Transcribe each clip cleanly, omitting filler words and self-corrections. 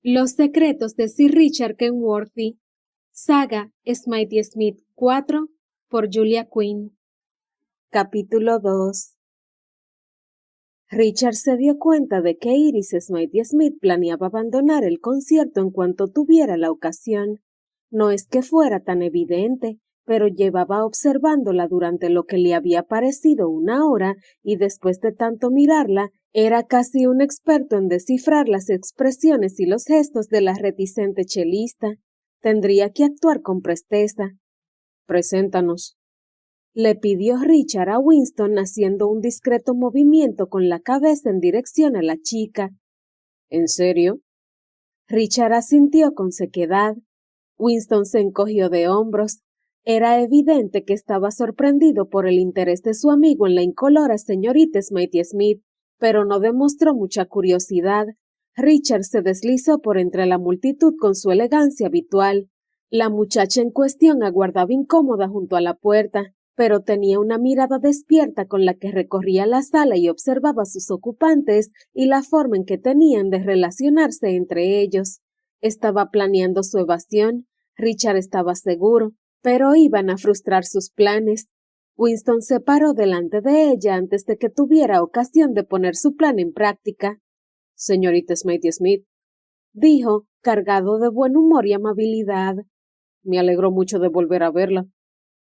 Los secretos de Sir Richard Kenworthy. Saga Smitey Smith 4 por Julia Quinn. Capítulo 2. Richard se dio cuenta de que Iris Smitey Smith planeaba abandonar el concierto en cuanto tuviera la ocasión. No es que fuera tan evidente, pero llevaba observándola durante lo que le había parecido una hora y después de tanto mirarla, era casi un experto en descifrar las expresiones y los gestos de la reticente chelista. Tendría que actuar con presteza. «Preséntanos», le pidió Richard a Winston haciendo un discreto movimiento con la cabeza en dirección a la chica. «¿En serio?» Richard asintió con sequedad. Winston se encogió de hombros. Era evidente que estaba sorprendido por el interés de su amigo en la incolora señorita Smitey Smith, pero no demostró mucha curiosidad. Richard se deslizó por entre la multitud con su elegancia habitual. La muchacha en cuestión aguardaba incómoda junto a la puerta, pero tenía una mirada despierta con la que recorría la sala y observaba a sus ocupantes y la forma en que tenían de relacionarse entre ellos. Estaba planeando su evasión, Richard estaba seguro, pero iban a frustrar sus planes. Winston se paró delante de ella antes de que tuviera ocasión de poner su plan en práctica. «Señorita Smitey Smith», dijo, cargado de buen humor y amabilidad. «Me alegro mucho de volver a verla».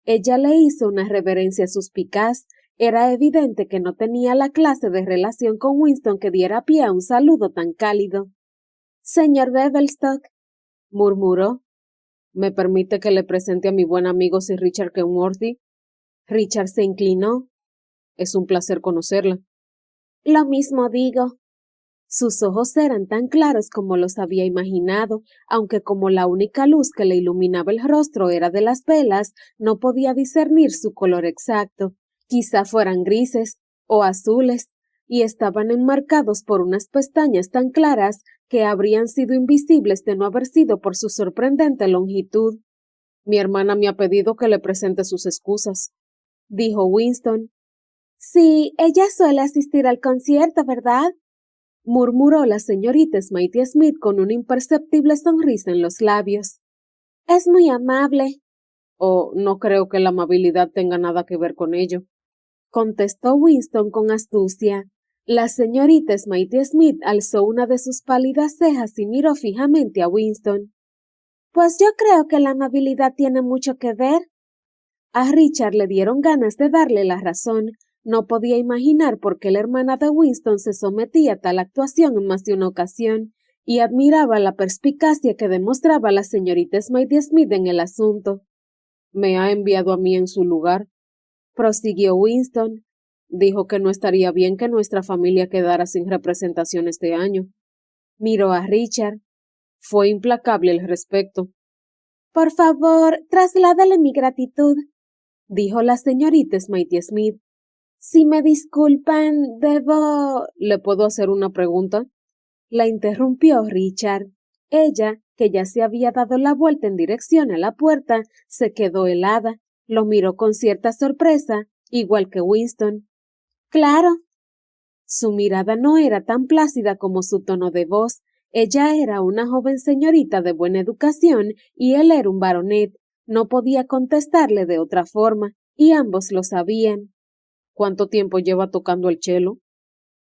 Ella le hizo una reverencia suspicaz. Era evidente que no tenía la clase de relación con Winston que diera pie a un saludo tan cálido. «Señor Bevelstock», murmuró. «¿Me permite que le presente a mi buen amigo Sir Richard Kenworthy?» Richard se inclinó. «Es un placer conocerla». «Lo mismo digo». Sus ojos eran tan claros como los había imaginado, aunque como la única luz que le iluminaba el rostro era de las velas, no podía discernir su color exacto. Quizá fueran grises o azules, y estaban enmarcados por unas pestañas tan claras que habrían sido invisibles de no haber sido por su sorprendente longitud. «Mi hermana me ha pedido que le presente sus excusas», dijo Winston. «Sí, ella suele asistir al concierto, ¿verdad?», murmuró la señorita Smitey Smith con una imperceptible sonrisa en los labios. «Es muy amable». «Oh, no creo que la amabilidad tenga nada que ver con ello», contestó Winston con astucia. La señorita Smitey Smith alzó una de sus pálidas cejas y miró fijamente a Winston. «Pues yo creo que la amabilidad tiene mucho que ver». A Richard le dieron ganas de darle la razón. No podía imaginar por qué la hermana de Winston se sometía a tal actuación en más de una ocasión, y admiraba la perspicacia que demostraba la señorita Smitey Smith en el asunto. «Me ha enviado a mí en su lugar», prosiguió Winston. «Dijo que no estaría bien que nuestra familia quedara sin representación este año». Miró a Richard. «Fue implacable al respecto». «Por favor, trasládale mi gratitud», dijo la señorita Smitey Smith. «Si me disculpan, debo...» «¿Le puedo hacer una pregunta?», la interrumpió Richard. Ella, que ya se había dado la vuelta en dirección a la puerta, se quedó helada. Lo miró con cierta sorpresa, igual que Winston. «Claro». Su mirada no era tan plácida como su tono de voz. Ella era una joven señorita de buena educación y él era un baronet. No podía contestarle de otra forma, y ambos lo sabían. «¿Cuánto tiempo lleva tocando el cello?»,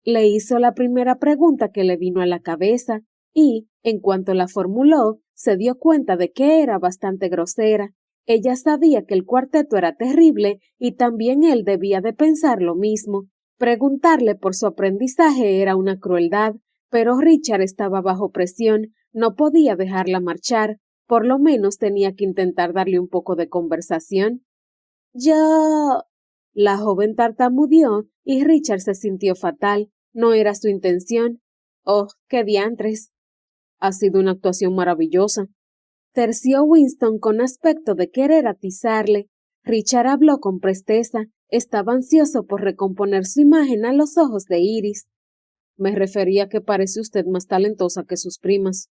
le hizo la primera pregunta que le vino a la cabeza, y, en cuanto la formuló, se dio cuenta de que era bastante grosera. Ella sabía que el cuarteto era terrible, y también él debía de pensar lo mismo. Preguntarle por su aprendizaje era una crueldad, pero Richard estaba bajo presión, no podía dejarla marchar, por lo menos tenía que intentar darle un poco de conversación. «Yo...» La joven tartamudeó y Richard se sintió fatal. No era su intención. «Oh, qué diantres». «Ha sido una actuación maravillosa», terció Winston con aspecto de querer atizarle. Richard habló con presteza. Estaba ansioso por recomponer su imagen a los ojos de Iris. «Me refería a que parece usted más talentosa que sus primas».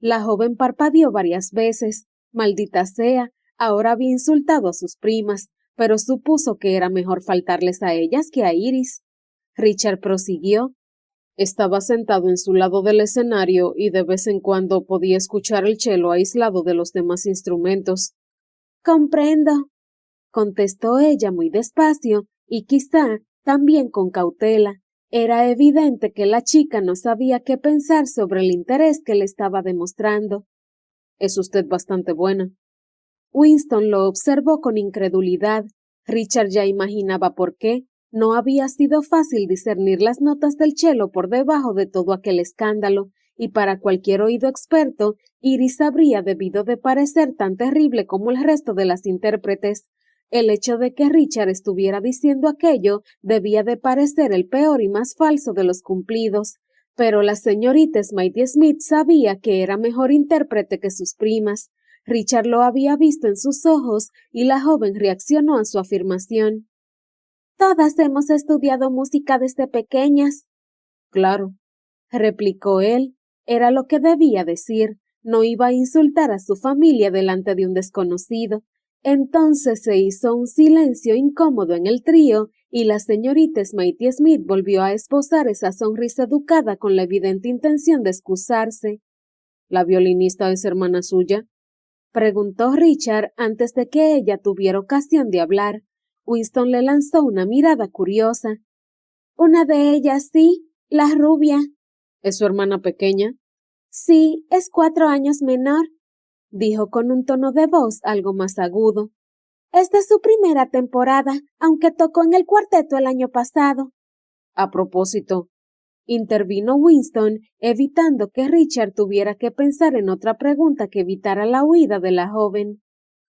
La joven parpadeó varias veces. Maldita sea, ahora había insultado a sus primas, pero supuso que era mejor faltarles a ellas que a Iris. Richard prosiguió. Estaba sentado en su lado del escenario y de vez en cuando podía escuchar el cello aislado de los demás instrumentos. Comprendo, contestó ella muy despacio y quizá también con cautela. Era evidente que la chica no sabía qué pensar sobre el interés que le estaba demostrando. Es usted bastante buena. Winston lo observó con incredulidad. Richard ya imaginaba por qué. No había sido fácil discernir las notas del cello por debajo de todo aquel escándalo, y para cualquier oído experto, Iris habría debido de parecer tan terrible como el resto de las intérpretes. El hecho de que Richard estuviera diciendo aquello debía de parecer el peor y más falso de los cumplidos, pero la señorita Smitey Smith sabía que era mejor intérprete que sus primas. Richard lo había visto en sus ojos y la joven reaccionó a su afirmación. Todas hemos estudiado música desde pequeñas. Claro, replicó él. Era lo que debía decir. No iba a insultar a su familia delante de un desconocido. Entonces se hizo un silencio incómodo en el trío y la señorita Smitey Smith volvió a esbozar esa sonrisa educada con la evidente intención de excusarse. ¿La violinista es hermana suya? Preguntó Richard antes de que ella tuviera ocasión de hablar. Winston le lanzó una mirada curiosa. Una de ellas, sí, la rubia. ¿Es su hermana pequeña? Sí, es 4 años menor, dijo con un tono de voz algo más agudo. Esta es su primera temporada, aunque tocó en el cuarteto el año pasado. A propósito, intervino Winston, evitando que Richard tuviera que pensar en otra pregunta que evitara la huida de la joven.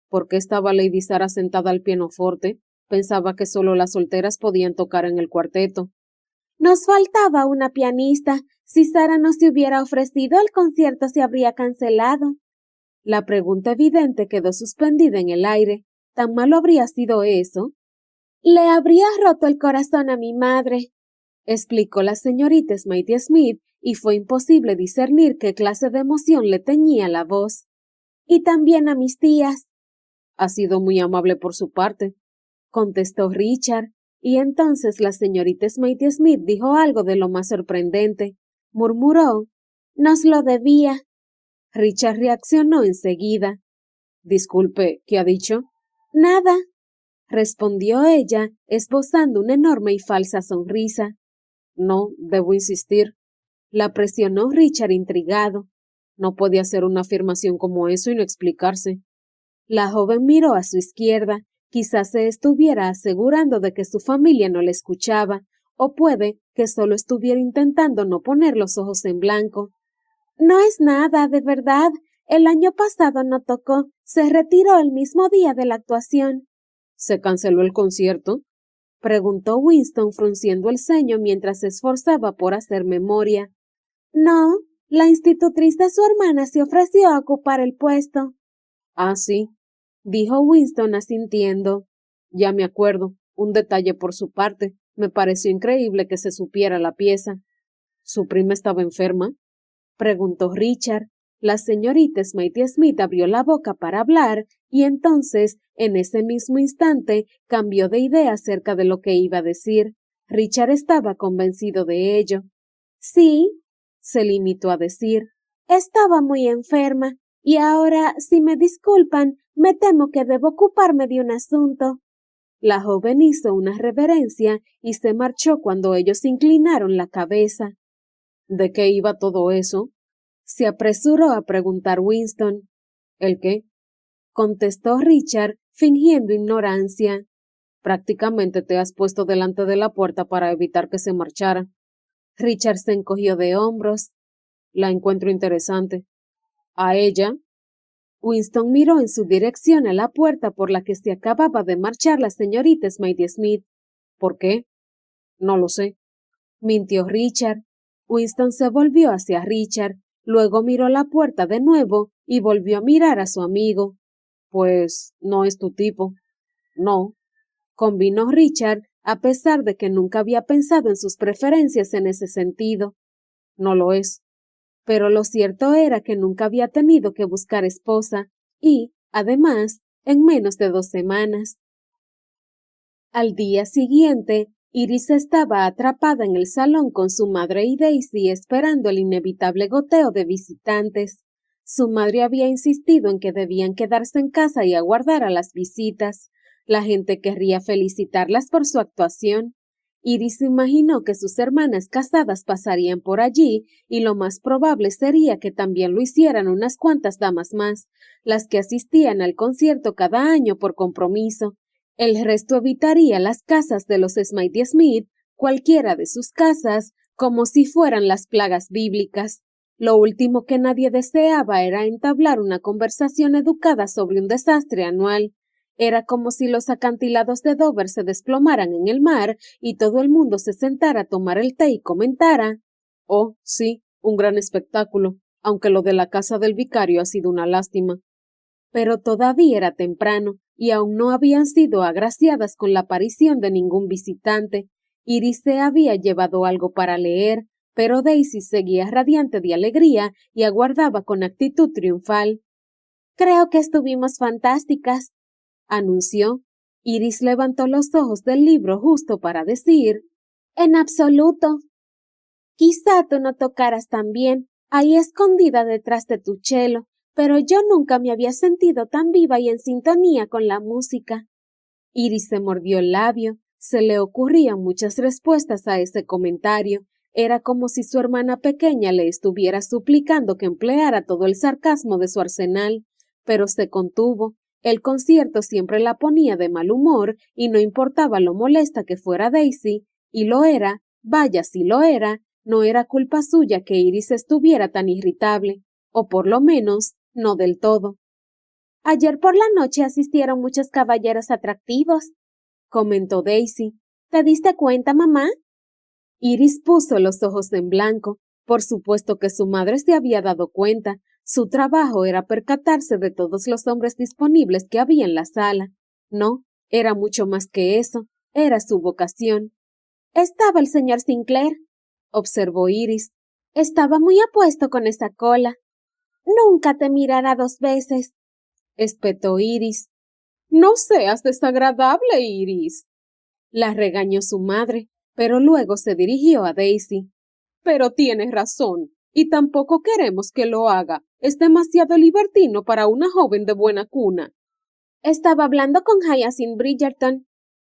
¿Por qué estaba Lady Sara sentada al pianoforte? Pensaba que solo las solteras podían tocar en el cuarteto. Nos faltaba una pianista. Si Sara no se hubiera ofrecido, el concierto se habría cancelado. La pregunta evidente quedó suspendida en el aire. ¿Tan malo habría sido eso? Le habría roto el corazón a mi madre, explicó la señorita Smitey Smith, y fue imposible discernir qué clase de emoción le teñía la voz. Y también a mis tías. Ha sido muy amable por su parte, contestó Richard, y entonces la señorita Smitey Smith dijo algo de lo más sorprendente. Murmuró, nos lo debía. Richard reaccionó enseguida. Disculpe, ¿qué ha dicho? Nada, respondió ella, esbozando una enorme y falsa sonrisa. No, debo insistir. La presionó Richard intrigado. No puede hacer una afirmación como eso y no explicarse. La joven miró a su izquierda. Quizás se estuviera asegurando de que su familia no le escuchaba, o puede que solo estuviera intentando no poner los ojos en blanco. No es nada, de verdad. El año pasado no tocó. Se retiró el mismo día de la actuación. ¿Se canceló el concierto? Preguntó Winston frunciendo el ceño mientras se esforzaba por hacer memoria. No, la institutriz de su hermana se ofreció a ocupar el puesto. Ah, sí, dijo Winston asintiendo. Ya me acuerdo, un detalle por su parte. Me pareció increíble que se supiera la pieza. ¿Su prima estaba enferma? Preguntó Richard. La señorita Smitey Smith abrió la boca para hablar y entonces, en ese mismo instante, cambió de idea acerca de lo que iba a decir. Richard estaba convencido de ello. Sí, se limitó a decir, estaba muy enferma y ahora, si me disculpan, me temo que debo ocuparme de un asunto. La joven hizo una reverencia y se marchó cuando ellos inclinaron la cabeza. ¿De qué iba todo eso? Se apresuró a preguntar Winston. ¿El qué? Contestó Richard, fingiendo ignorancia. Prácticamente te has puesto delante de la puerta para evitar que se marchara. Richard se encogió de hombros. La encuentro interesante. ¿A ella? Winston miró en su dirección a la puerta por la que se acababa de marchar la señorita Smitey Smith. ¿Por qué? No lo sé. Mintió Richard. Winston se volvió hacia Richard, luego miró la puerta de nuevo y volvió a mirar a su amigo. Pues no es tu tipo. No, convino Richard, a pesar de que nunca había pensado en sus preferencias en ese sentido. No lo es. Pero lo cierto era que nunca había tenido que buscar esposa y, además, en menos de 2 semanas. Al día siguiente, Iris estaba atrapada en el salón con su madre y Daisy esperando el inevitable goteo de visitantes. Su madre había insistido en que debían quedarse en casa y aguardar a las visitas. La gente querría felicitarlas por su actuación. Iris imaginó que sus hermanas casadas pasarían por allí y lo más probable sería que también lo hicieran unas cuantas damas más, las que asistían al concierto cada año por compromiso. El resto evitaría las casas de los Smythe Smith, cualquiera de sus casas, como si fueran las plagas bíblicas. Lo último que nadie deseaba era entablar una conversación educada sobre un desastre anual. Era como si los acantilados de Dover se desplomaran en el mar y todo el mundo se sentara a tomar el té y comentara: «Oh, sí, un gran espectáculo, aunque lo de la casa del vicario ha sido una lástima». Pero todavía era temprano y aún no habían sido agraciadas con la aparición de ningún visitante. Iris se había llevado algo para leer, pero Daisy seguía radiante de alegría y aguardaba con actitud triunfal. «Creo que estuvimos fantásticas», anunció. Iris levantó los ojos del libro justo para decir: «En absoluto. Quizá tú no tocaras tan bien, ahí escondida detrás de tu cello, pero yo nunca me había sentido tan viva y en sintonía con la música». Iris se mordió el labio. Se le ocurrían muchas respuestas a ese comentario. Era como si su hermana pequeña le estuviera suplicando que empleara todo el sarcasmo de su arsenal, pero se contuvo. El concierto siempre la ponía de mal humor y no importaba lo molesta que fuera Daisy, y lo era, vaya si lo era, no era culpa suya que Iris estuviera tan irritable, o por lo menos, no del todo. «Ayer por la noche asistieron muchos caballeros atractivos», comentó Daisy. «¿Te diste cuenta, mamá?» Iris puso los ojos en blanco. Por supuesto que su madre se había dado cuenta. Su trabajo era percatarse de todos los hombres disponibles que había en la sala. No, era mucho más que eso. Era su vocación. «Estaba el señor Sinclair», observó Iris. «Estaba muy apuesto con esa cola. Nunca te mirará dos veces», espetó Iris. «No seas desagradable, Iris», la regañó su madre, pero luego se dirigió a Daisy. «Pero tienes razón, y tampoco queremos que lo haga. Es demasiado libertino para una joven de buena cuna». «Estaba hablando con Hyacinth Bridgerton»,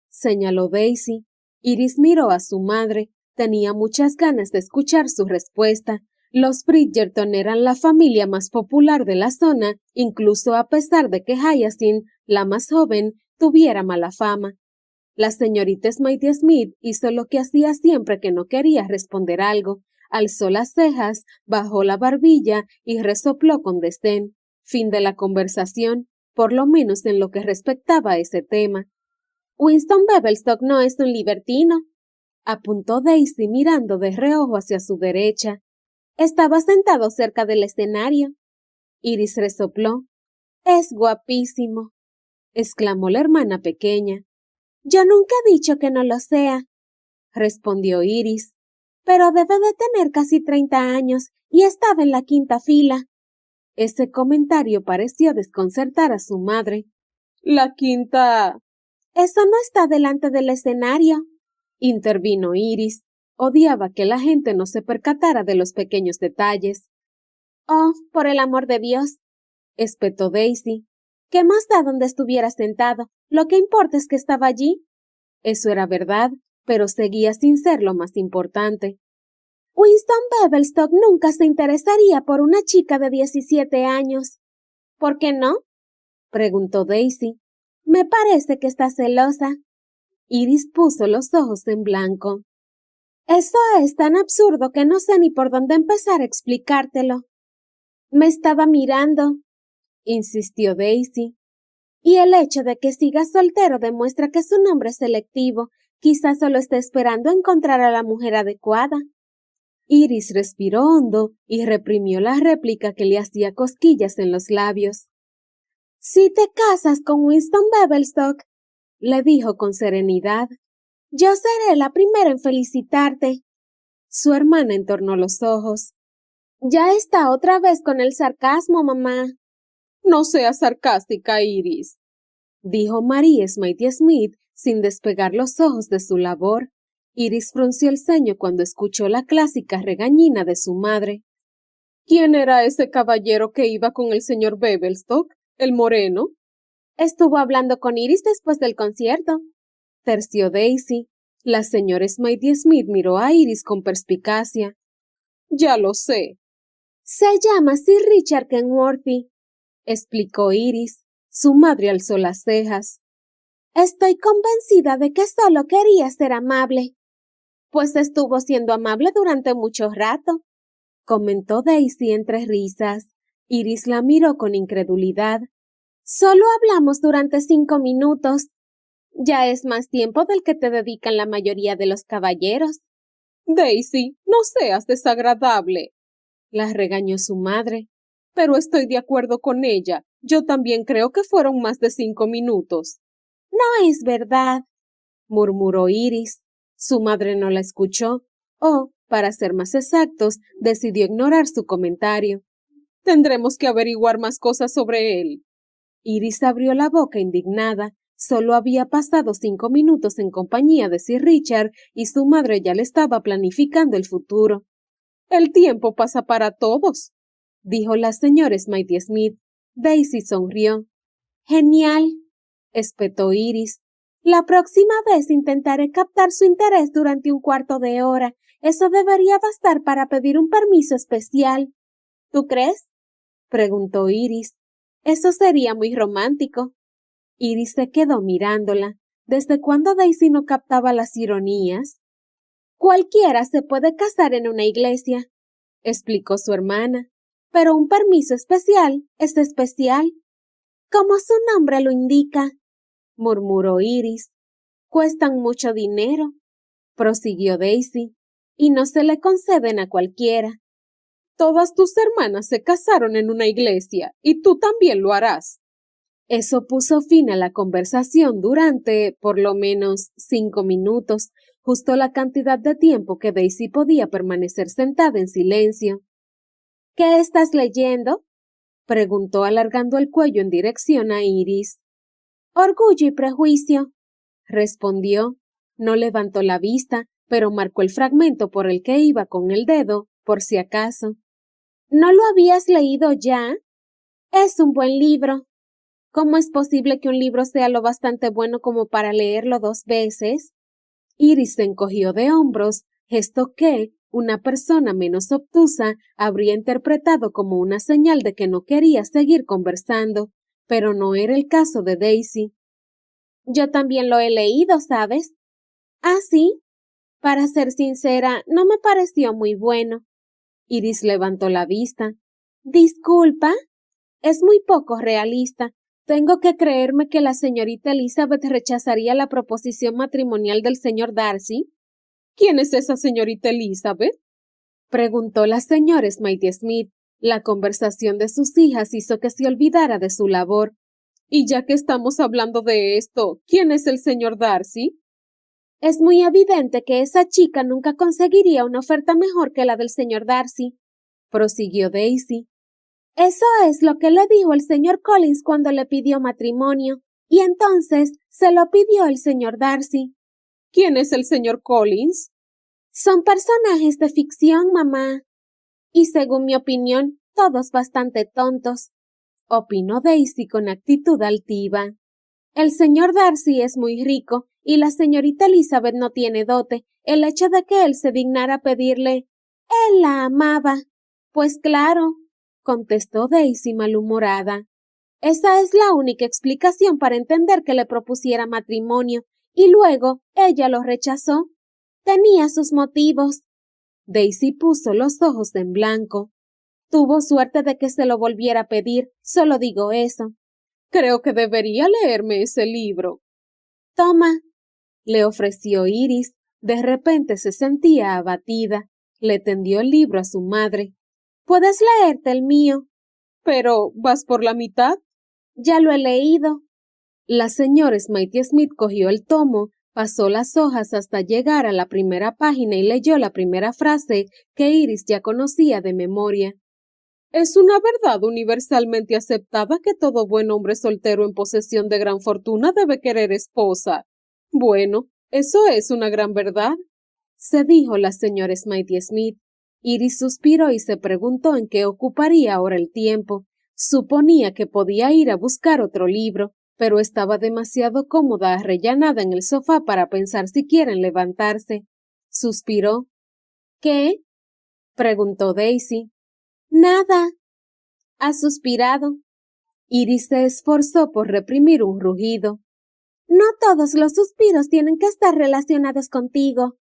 señaló Daisy. Iris miró a su madre. Tenía muchas ganas de escuchar su respuesta. Los Bridgerton eran la familia más popular de la zona, incluso a pesar de que Hyacinth, la más joven, tuviera mala fama. La señorita Smythe Smith hizo lo que hacía siempre que no quería responder algo. Alzó las cejas, bajó la barbilla y resopló con desdén. Fin de la conversación, por lo menos en lo que respectaba a ese tema. «Winston Bevelstock no es un libertino», apuntó Daisy mirando de reojo hacia su derecha. «Estaba sentado cerca del escenario». Iris resopló. «Es guapísimo», exclamó la hermana pequeña. «Yo nunca he dicho que no lo sea», respondió Iris. «Pero debe de tener casi 30 años y estaba en la quinta fila». Ese comentario pareció desconcertar a su madre. «La quinta...» «Eso no está delante del escenario», intervino Iris. Odiaba que la gente no se percatara de los pequeños detalles. «Oh, por el amor de Dios», espetó Daisy. «¿Qué más da donde estuviera sentado? Lo que importa es que estaba allí». Eso era verdad, pero seguía sin ser lo más importante. «Winston Bevelstock nunca se interesaría por una chica de 17 años. ¿Por qué no?», preguntó Daisy. «Me parece que está celosa». Iris puso los ojos en blanco. «Eso es tan absurdo que no sé ni por dónde empezar a explicártelo». «Me estaba mirando», insistió Daisy. «Y el hecho de que siga soltero demuestra que es un hombre selectivo. Quizás solo esté esperando encontrar a la mujer adecuada». Iris respiró hondo y reprimió la réplica que le hacía cosquillas en los labios. «Si te casas con Winston Bevelstock», le dijo con serenidad, «yo seré la primera en felicitarte». Su hermana entornó los ojos. «Ya está otra vez con el sarcasmo, mamá». «No seas sarcástica, Iris», dijo Marie Smythe Smith sin despegar los ojos de su labor. Iris frunció el ceño cuando escuchó la clásica regañina de su madre. ¿Quién era ese caballero que iba con el señor Bevelstock, el moreno? Estuvo hablando con Iris después del concierto, terció Daisy. La señora Smitey Smith miró a Iris con perspicacia. Ya lo sé. Se llama Sir Richard Kenworthy, explicó Iris. Su madre alzó las cejas. Estoy convencida de que solo quería ser amable. Pues estuvo siendo amable durante mucho rato, comentó Daisy entre risas. Iris la miró con incredulidad. Solo hablamos durante 5 minutos. Ya es más tiempo del que te dedican la mayoría de los caballeros. Daisy, no seas desagradable, la regañó su madre. Pero estoy de acuerdo con ella. Yo también creo que fueron más de 5 minutos. No es verdad, murmuró Iris. Su madre no la escuchó, o, para ser más exactos, decidió ignorar su comentario. Tendremos que averiguar más cosas sobre él. Iris abrió la boca indignada. Solo había pasado 5 minutos en compañía de Sir Richard y su madre ya le estaba planificando el futuro. El tiempo pasa para todos, dijo la señora Smitey Smith. Daisy sonrió. Genial, espetó Iris. La próxima vez intentaré captar su interés durante 1/4 de hora. Eso debería bastar para pedir un permiso especial. ¿Tú crees? Preguntó Iris. Eso sería muy romántico. Iris se quedó mirándola. ¿Desde cuándo Daisy no captaba las ironías? Cualquiera se puede casar en una iglesia, explicó su hermana. Pero un permiso especial es especial. Como su nombre lo indica, murmuró Iris. Cuestan mucho dinero, prosiguió Daisy, y no se le conceden a cualquiera. Todas tus hermanas se casaron en una iglesia, y tú también lo harás. Eso puso fin a la conversación durante, por lo menos, 5 minutos, justo la cantidad de tiempo que Daisy podía permanecer sentada en silencio. ¿Qué estás leyendo? Preguntó alargando el cuello en dirección a Iris. Orgullo y prejuicio, respondió. No levantó la vista, pero marcó el fragmento por el que iba con el dedo, por si acaso. ¿No lo habías leído ya? Es un buen libro. ¿Cómo es posible que un libro sea lo bastante bueno como para leerlo 2 veces? Iris se encogió de hombros, gesto que una persona menos obtusa habría interpretado como una señal de que no quería seguir conversando, pero no era el caso de Daisy. Yo también lo he leído, ¿sabes? ¿Ah, sí? Para ser sincera, no me pareció muy bueno. Iris levantó la vista. Disculpa, es muy poco realista. Tengo que creerme que la señorita Elizabeth rechazaría la proposición matrimonial del señor Darcy. ¿Quién es esa señorita Elizabeth? Preguntó la señora Smitey Smith. La conversación de sus hijas hizo que se olvidara de su labor. Y ya que estamos hablando de esto, ¿quién es el señor Darcy? Es muy evidente que esa chica nunca conseguiría una oferta mejor que la del señor Darcy, prosiguió Daisy. Eso es lo que le dijo el señor Collins cuando le pidió matrimonio, y entonces se lo pidió el señor Darcy. ¿Quién es el señor Collins? Son personajes de ficción, mamá. Y según mi opinión, todos bastante tontos, opinó Daisy con actitud altiva. El señor Darcy es muy rico, y la señorita Elizabeth no tiene dote. El hecho de que él se dignara pedirle, él la amaba. Pues claro, contestó Daisy malhumorada. Esa es la única explicación para entender que le propusiera matrimonio, y luego ella lo rechazó. Tenía sus motivos. Daisy puso los ojos en blanco. Tuvo suerte de que se lo volviera a pedir, solo digo eso. Creo que debería leerme ese libro. Toma, le ofreció Iris. De repente se sentía abatida. Le tendió el libro a su madre. Puedes leerte el mío. Pero, ¿vas por la mitad? Ya lo he leído. La señora Smitey Smith cogió el tomo, pasó las hojas hasta llegar a la primera página y leyó la primera frase que Iris ya conocía de memoria. Es una verdad universalmente aceptada que todo buen hombre soltero en posesión de gran fortuna debe querer esposa. Bueno, eso es una gran verdad. se dijo la señora Smitey Smith. Iris suspiró y se preguntó en qué ocuparía ahora el tiempo. Suponía que podía ir a buscar otro libro, pero estaba demasiado cómoda arrellanada en el sofá para pensar siquiera en levantarse. Suspiró. ¿Qué? Preguntó Daisy. Nada. Ha suspirado. Iris se esforzó por reprimir un rugido. No todos los suspiros tienen que estar relacionados contigo.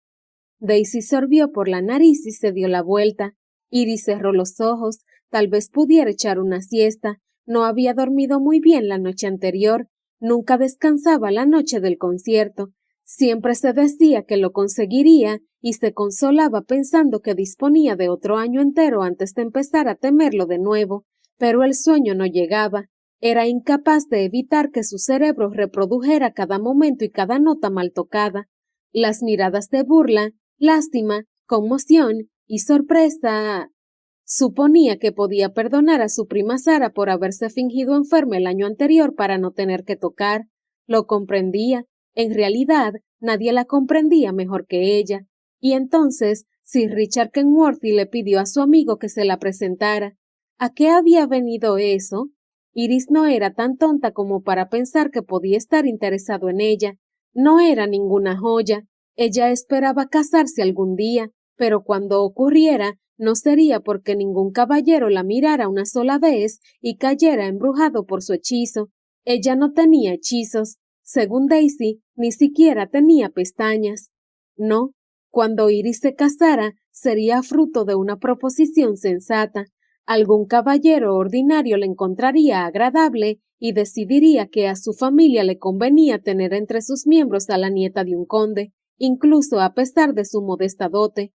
Daisy sorbió por la nariz y se dio la vuelta. Iris cerró los ojos. Tal vez pudiera echar una siesta. No había dormido muy bien la noche anterior. Nunca descansaba la noche del concierto. Siempre se decía que lo conseguiría y se consolaba pensando que disponía de otro año entero antes de empezar a temerlo de nuevo. Pero el sueño no llegaba. Era incapaz de evitar que su cerebro reprodujera cada momento y cada nota mal tocada. Las miradas de burla, lástima, conmoción y sorpresa. Suponía que podía perdonar a su prima Sara por haberse fingido enferma el año anterior para no tener que tocar. Lo comprendía. En realidad, nadie la comprendía mejor que ella. Y entonces, Sir Richard Kenworthy le pidió a su amigo que se la presentara. ¿A qué había venido eso? Iris no era tan tonta como para pensar que podía estar interesado en ella. No era ninguna joya. Ella esperaba casarse algún día, pero cuando ocurriera, no sería porque ningún caballero la mirara una sola vez y cayera embrujado por su hechizo. Ella no tenía hechizos. Según Daisy, ni siquiera tenía pestañas. No, cuando Iris se casara, sería fruto de una proposición sensata. Algún caballero ordinario le encontraría agradable y decidiría que a su familia le convenía tener entre sus miembros a la nieta de un conde, incluso a pesar de su modesta dote.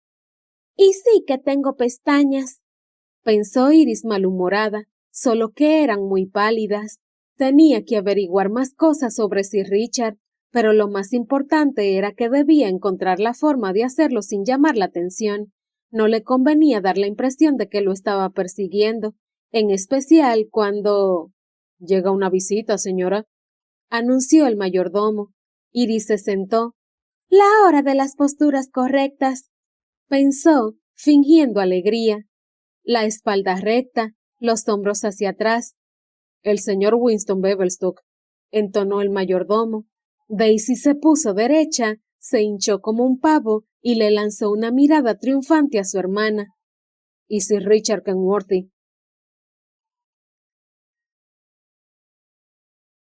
Y sí que tengo pestañas, pensó Iris malhumorada, solo que eran muy pálidas. Tenía que averiguar más cosas sobre Sir Richard, pero lo más importante era que debía encontrar la forma de hacerlo sin llamar la atención. No le convenía dar la impresión de que lo estaba persiguiendo, en especial cuando... Llega una visita, señora, anunció el mayordomo. Iris se sentó. La hora de las posturas correctas, pensó, fingiendo alegría. La espalda recta, los hombros hacia atrás. El señor Winston Beverstock, entonó el mayordomo. Daisy se puso derecha, se hinchó como un pavo y le lanzó una mirada triunfante a su hermana. Y Sir Richard Kenworthy,